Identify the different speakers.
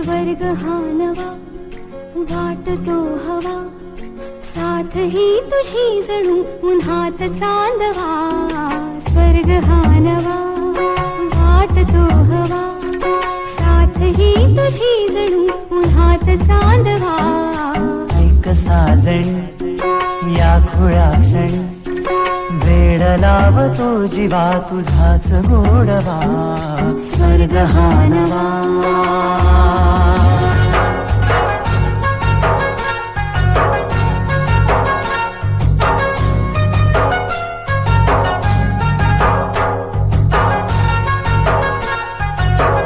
Speaker 1: स्वर्ग हा नवा वाटतो हवा, साथ ही तुझी जणू उन्हात चांदवा. स्वर्ग हा नवा वाटतो हवा, साथ ही तुझी जणू उन्हात चांदवा.
Speaker 2: ऐक साजण या खुळ्या क्षणी, वेड लावतो जीवा तुझाच गोडवा. स्वर्ग हा नवा